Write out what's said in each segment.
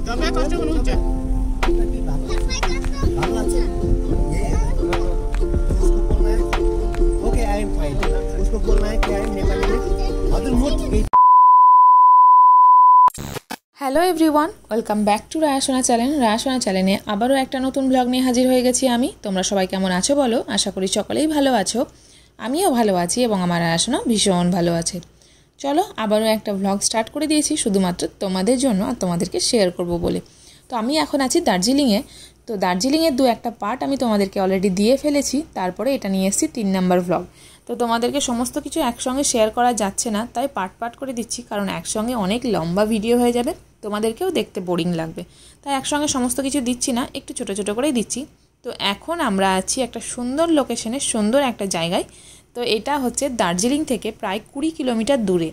Sampai kau cuma hujan. Okay, I am fine. उसको बोलना है कि I am नेपाली में अदर मोट। Hello everyone, welcome back to Rayasona channel. Rayasona চ্যানেলে আবারও একটা নতুন ব্লগ নিয়ে হাজির হয়ে গেছি আমি। তোমরা সবাই কেমন আছো বলো? আশা করি সকলেই ভালো আছো। আমিও ভালো আছি এবং আমার রায়াসোনা ভীষণ ভালো আছে। চলো আবারও একটা ব্লগ স্টার্ট করে দিয়েছি শুধুমাত্র তোমাদের জন্য আর তোমাদেরকে শেয়ার করব বলে। তো আমি এখন আছি দার্জিলিংয়ে। তো দার্জিলিংয়ের দু একটা পার্ট আমি তোমাদেরকে অলরেডি দিয়ে ফেলেছি, তারপরে এটা নিয়ে এসেছি 3 নাম্বার ব্লগ। তো তোমাদেরকে সমস্ত কিছু একসঙ্গে শেয়ার করা যাচ্ছে না, তাই পার্ট করে দিচ্ছি, কারণ একসঙ্গে অনেক লম্বা ভিডিও হয়ে যাবে, তোমাদেরকেও দেখতে বোরিং লাগবে। তাই একসঙ্গে সমস্ত কিছু দিচ্ছি না, একটু ছোট ছোট করেই দিচ্ছি। তো এখন আমরা আছি একটা সুন্দর লোকেশনে, সুন্দর একটা জায়গায়। তো এটা হচ্ছে দার্জিলিং থেকে প্রায় 20 কিলোমিটার দূরে।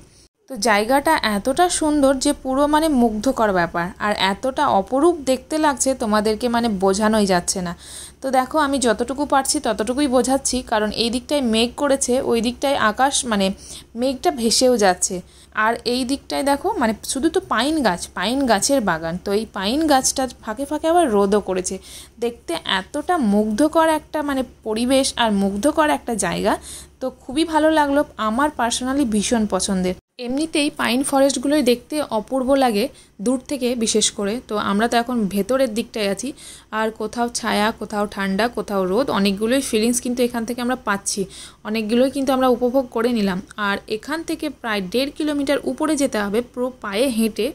তো জায়গাটা এতটা সুন্দর যে পুরো মানে মুগ্ধকর ব্যাপার, আর এতটা অপরূপ দেখতে লাগছে তোমাদেরকে মানে বোঝানোই যাচ্ছে না। তো দেখো আমি যতটুকু পারছি ততটুকুই বোঝাচ্ছি, কারণ এই দিকটায় মেঘ করেছে, ওই দিকটায় আকাশ মানে মেঘটা ভেসেও যাচ্ছে। আর এই দিকটায় দেখো মানে শুধু তো পাইন গাছের বাগান। তো এই পাইন গাছটার ফাঁকে ফাঁকে আবার রোদও করেছে। দেখতে এতটা মুগ্ধকর একটা মানে পরিবেশ আর মুগ্ধকর একটা জায়গা। তো খুবই ভালো লাগলো, আমার পার্সোনালি ভীষণ পছন্দের। এমনিতেই পাইন ফরেস্টগুলোই দেখতে অপূর্ব লাগে দূর থেকে বিশেষ করে। তো আমরা তো এখন ভেতরের দিকটায় আছি, আর কোথাও ছায়া, কোথাও ঠান্ডা, কোথাও রোদ, অনেকগুলোই ফিলিংস কিন্তু এখান থেকে আমরা পাচ্ছি, অনেকগুলোই কিন্তু আমরা উপভোগ করে নিলাম। আর এখান থেকে প্রায় 1.5 কিলোমিটার উপরে যেতে হবে, পুরো পায়ে হেঁটে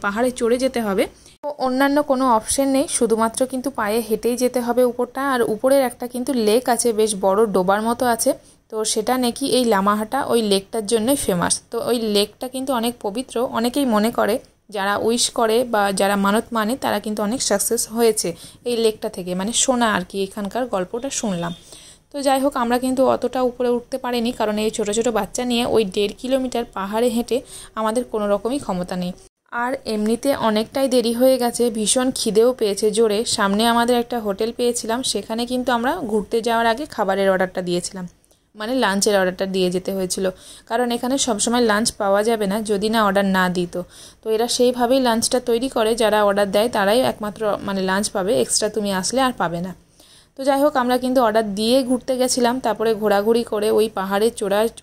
পাহাড়ে চড়ে যেতে হবে। তো অন্যান্য কোনো অপশন নেই, শুধুমাত্র কিন্তু পায়ে হেঁটেই যেতে হবে উপরটা। আর উপরের একটা কিন্তু লেক আছে, বেশ বড় ডোবার মতো আছে। তো সেটা নাকি এই লামাহাটা ওই লেকটার জন্যই ফেমাস। তো ওই লেকটা কিন্তু অনেক পবিত্র, অনেকেই মনে করে, যারা উইশ করে বা যারা মানত মানে তারা কিন্তু অনেক সাকসেস হয়েছে এই লেকটা থেকে, মানে শোনা আর কি, এখানকার গল্পটা শুনলাম। তো যাই হোক আমরা কিন্তু অতটা উপরে উঠতে পারিনি, কারণ এই ছোটো ছোটো বাচ্চা নিয়ে ওই 1.5 কিলোমিটার পাহাড়ে হেঁটে আমাদের কোনো রকমই ক্ষমতা নেই। আর এমনিতে অনেকটাই দেরি হয়ে গেছে, ভীষণ খিদেও পেয়েছে জোরে। সামনে আমাদের একটা হোটেল পেয়েছিলাম, সেখানে কিন্তু আমরা ঘুরতে যাওয়ার আগে খাবারের অর্ডারটা দিয়েছিলাম, মানে লাঞ্চের অর্ডারটা দিয়ে যেতে হয়েছিল, কারণ এখানে সবসময় লাঞ্চ পাওয়া যাবে না যদি না অর্ডার না দিত। তো এরা সেইভাবেই লাঞ্চটা তৈরি করে, যারা অর্ডার দেয় তারাই একমাত্র মানে লাঞ্চ পাবে, এক্সট্রা তুমি আসলে আর পাবে না। তো যাই হোক আমরা কিন্তু অর্ডার দিয়ে ঘুরতে গেছিলাম, তারপরে ঘোরাঘুরি করে ওই পাহাড়ে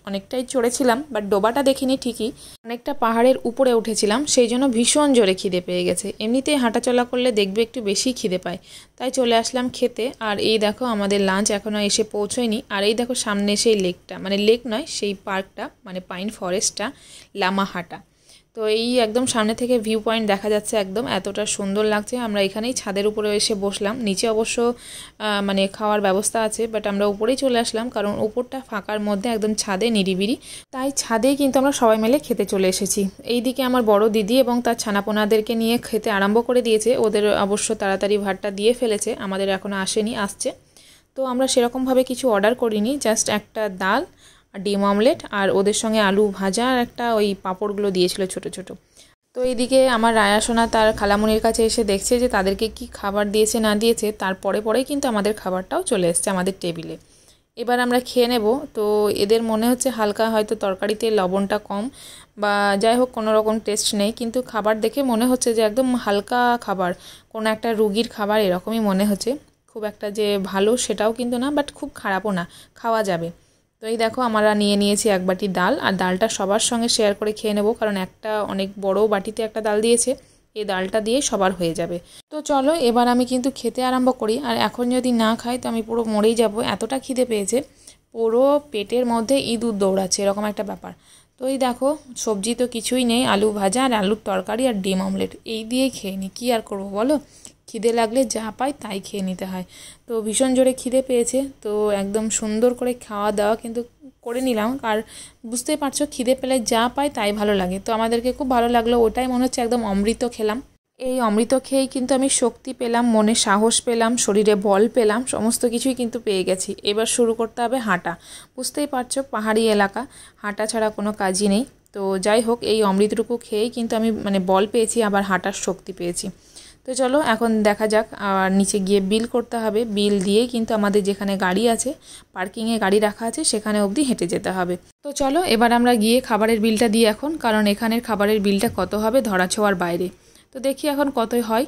অনেকটাই চড়েছিলাম, বাট ডোবাটা দেখিনি ঠিকই, অনেকটা পাহাড়ের উপরে উঠেছিলাম, সেই জন্য ভীষণ জোরে খিদে পেয়ে গেছে। এমনিতেই হাঁটাচলা করলে দেখবে একটু বেশি খিদে পায়, তাই চলে আসলাম খেতে। আর এই দেখো আমাদের লাঞ্চ এখনও এসে পৌঁছয়নি। আর এই দেখো সামনে সেই লেকটা, মানে লেক নয় সেই পার্কটা, মানে পাইন ফরেস্টটা, লামাহাটা। তো এই একদম সামনে থেকে ভিউ পয়েন্ট দেখা যাচ্ছে, একদম এতটা সুন্দর লাগছে। আমরা এখানেই ছাদের উপরে এসে বসলাম, নিচে অবশ্য মানে খাওয়ার ব্যবস্থা আছে, বাট আমরা উপরেই চলে আসলাম, কারণ উপরটা ফাঁকার মধ্যে একদম ছাদে নিরিবিলি, তাই ছাদেই কিন্তু আমরা সবাই মিলে খেতে চলে এসেছি। এইদিকে আমার বড় দিদি এবং তার ছানাপোনাদেরকে নিয়ে খেতে আরম্ভ করে দিয়েছে, ওদের অবশ্য তাড়াতাড়ি ভাতটা দিয়ে ফেলেছে, আমাদের এখনও আসেনি, আসছে। তো আমরা সেরকমভাবে কিছু অর্ডার করিনি, জাস্ট একটা ডাল আর ডিম অমলেট আর ওদের সঙ্গে আলু ভাজা আর একটা ওই পাঁপড়গুলো দিয়েছিল ছোট ছোট। তো এইদিকে আমার রায়াসোনা তার খালামুনির কাছে এসে দেখছে যে তাদেরকে কি খাবার দিয়েছে না দিয়েছে, পরেই কিন্তু আমাদের খাবারটাও চলে এসছে আমাদের টেবিলে। এবার আমরা খেয়ে নেব। তো এদের মনে হচ্ছে হালকা হয়তো তরকারিতে লবণটা কম বা যাই হোক কোনো রকম টেস্ট নেই, কিন্তু খাবার দেখে মনে হচ্ছে যে একদম হালকা খাবার, কোনো একটা রুগীর খাবার এরকমই মনে হচ্ছে। খুব একটা যে ভালো সেটাও কিন্তু না, বাট খুব খারাপও না, খাওয়া যাবে। তো এই দেখো আমরা নিয়েছি 1 বাটি ডাল, আর ডালটা সবার সঙ্গে শেয়ার করে খেয়ে নেবো, কারণ একটা অনেক বড় বাটিতে একটা ডাল দিয়েছে, এই ডালটা দিয়ে সবার হয়ে যাবে। তো চলো এবার আমি কিন্তু খেতে আরম্ভ করি। আর এখন যদি না খাই তো আমি পুরো মরেই যাব, এতটা খিদে পেয়েছে, পুরো পেটের মধ্যে ইঁদুর দৌড়াচ্ছে এরকম একটা ব্যাপার। তো এই দেখো সবজি তো কিছুই নেই, আলু ভাজা আর আলুর তরকারি আর ডিম অমলেট, এই দিয়েই খেয়ে নিই, কী আর করবো বলো, খিদে লাগলে যা পাই তাই খেয়ে নিতে হয়। তো ভীষণ জোরে খিদে পেয়েছে, তো একদম সুন্দর করে খাওয়া দাওয়া কিন্তু করে নিলাম। আর বুঝতেই পারছো খিদে পেলে যা পাই তাই ভালো লাগে, তো আমাদেরকে খুব ভালো লাগলো, ওটাই মনে হচ্ছে একদম অমৃত খেলাম। এই অমৃত খেয়েই কিন্তু আমি শক্তি পেলাম, মনে সাহস পেলাম, শরীরে বল পেলাম, সমস্ত কিছুই কিন্তু পেয়ে গেছি। এবার শুরু করতে হবে হাঁটা, বুঝতেই পারছো পাহাড়ি এলাকা, হাঁটা ছাড়া কোনো কাজই নেই। তো যাই হোক এই অমৃতটুকু খেয়েই কিন্তু আমি মানে বল পেয়েছি, আবার হাঁটার শক্তি পেয়েছি। তো চলো এখন দেখা যাক, আর নিচে গিয়ে বিল করতে হবে, বিল দিয়েই কিন্তু আমাদের যেখানে গাড়ি আছে, পার্কিংয়ে গাড়ি রাখা আছে, সেখানে অবধি হেঁটে যেতে হবে। তো চলো এবার আমরা গিয়ে খাবারের বিলটা দিই এখন, কারণ এখানের খাবারের বিলটা কত হবে ধরাছোঁয়ার বাইরে। তো দেখি এখন কতই হয়।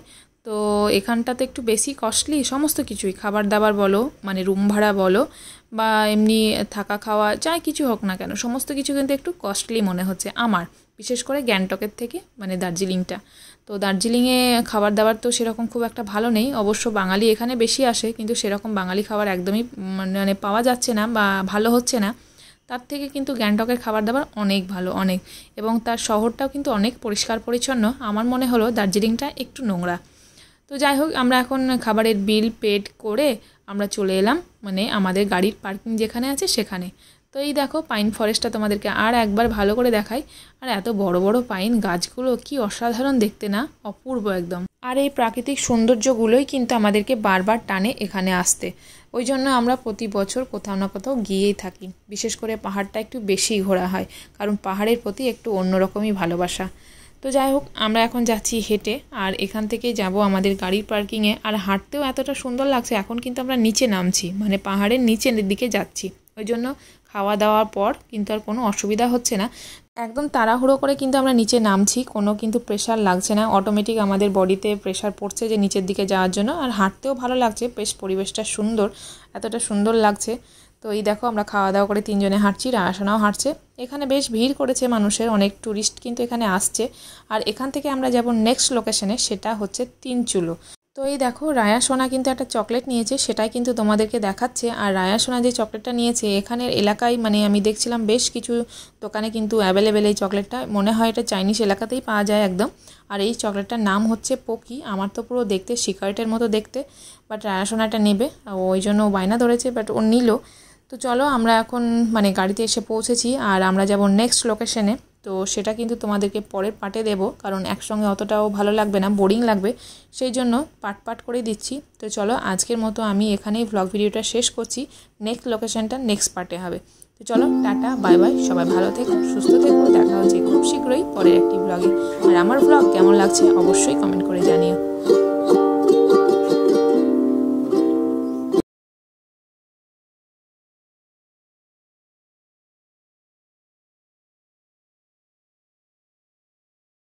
তো এখানটাতে একটু বেশি কস্টলি সমস্ত কিছুই, খাবার দাবার বলো, মানে রুম ভাড়া বলো বা এমনি থাকা খাওয়া যাই কিছু হোক না কেন, সমস্ত কিছু কিন্তু একটু কস্টলি মনে হচ্ছে আমার, বিশেষ করে গ্যাংটকের থেকে, মানে দার্জিলিংটা। তো দার্জিলিংয়ে খাবার দাবার তো সেরকম খুব একটা ভালো নেই, অবশ্য বাঙালি এখানে বেশি আসে, কিন্তু সেরকম বাঙালি খাবার একদমই মানে পাওয়া যাচ্ছে না বা ভালো হচ্ছে না। তার থেকে কিন্তু গ্যাংটকের খাবার দাবার অনেক ভালো, অনেক, এবং তার শহরটাও কিন্তু অনেক পরিষ্কার পরিচ্ছন্ন। আমার মনে হলো দার্জিলিংটা একটু নোংরা। তো যাই হোক, আমরা এখন খাবারের বিল পেড করে আমরা চলে এলাম মানে আমাদের গাড়ির পার্কিং যেখানে আছে সেখানে। তো এই দেখো পাইন ফরেস্টটা তোমাদেরকে আর একবার ভালো করে দেখাই। আর এত বড় বড় পাইন গাছগুলো কি অসাধারণ দেখতে না, অপূর্ব একদম। আর এই প্রাকৃতিক সৌন্দর্যগুলোই কিন্তু আমাদেরকে বারবার টানে এখানে আসতে। ওই জন্য আমরা প্রতি বছর কোথাও না কোথাও গিয়েই থাকি। বিশেষ করে পাহাড়টা একটু বেশি ঘোরা হয়, কারণ পাহাড়ের প্রতি একটু অন্যরকমই ভালোবাসা। তো যাই হোক, আমরা এখন যাচ্ছি হেঁটে, আর এখান থেকে যাব আমাদের গাড়ির পার্কিংয়ে। আর হাঁটতেও এতটা সুন্দর লাগছে। এখন কিন্তু আমরা নিচে নামছি, মানে পাহাড়ের নিচের দিকে যাচ্ছি। ওই জন্য খাওয়া দাওয়ার পর কিন্তু আর কোনো অসুবিধা হচ্ছে না। একদম তাড়াহুড়ো করে কিন্তু আমরা নিচে নামছি, কোনো কিন্তু প্রেশার লাগছে না, অটোমেটিক আমাদের বডিতে প্রেশার পড়ছে যে নিচের দিকে যাওয়ার জন্য। আর হাঁটতেও ভালো লাগছে, বেশ পরিবেশটা সুন্দর, এতটা সুন্দর লাগছে। তো এই দেখো আমরা খাওয়া দাওয়া করে 3 জনে হাঁটছি, রায়াসোনাও হাঁটছে। এখানে বেশ ভিড় করেছে মানুষের, অনেক ট্যুরিস্ট কিন্তু এখানে আসছে। আর এখান থেকে আমরা যাব নেক্সট লোকেশনে, সেটা হচ্ছে তিনচুলো। তো এই দেখো রায়াসোনা কিন্তু একটা চকলেট নিয়েছে, সেটাই কিন্তু তোমাদেরকে দেখাচ্ছে। আর রায়াসোনা যে চকলেটটা নিয়েছে এখানের এলাকায়, মানে আমি দেখছিলাম বেশ কিছু দোকানে কিন্তু অ্যাভেলেবেল এই চকলেটটা, মনে হয় এটা চাইনিজ এলাকাতেই পাওয়া যায় একদম। আর এই চকলেটটার নাম হচ্ছে পোকি। আমার তো পুরো দেখতে সিগারেটের মতো দেখতে, বাট রায়াসোনাটা নেবে, ওই জন্য ও বায়না ধরেছে, বাট ও নিল। তো চলো আমরা এখন মানে গাড়িতে এসে পৌঁছেছি, আর আমরা যাব নেক্সট লোকেশনে। তো সেটা কিন্তু তোমাদেরকে পরের পার্টে দেবো, কারণ একসঙ্গে অতটাও ভালো লাগবে না, বোরিং লাগবে, সেই জন্য পার্ট করে দিচ্ছি। তো চলো আজকের মতো আমি এখানেই ভ্লগ ভিডিওটা শেষ করছি। নেক্সট লোকেশনটা নেক্সট পার্টে হবে। তো চলো টাটা, বাই বাই, সবাই ভালো থেকো, সুস্থ থেকো, দেখা হচ্ছে খুব শীঘ্রই পরের একটি ভ্লগে। আর আমার ভ্লগ কেমন লাগছে অবশ্যই কমেন্ট করে জানিও।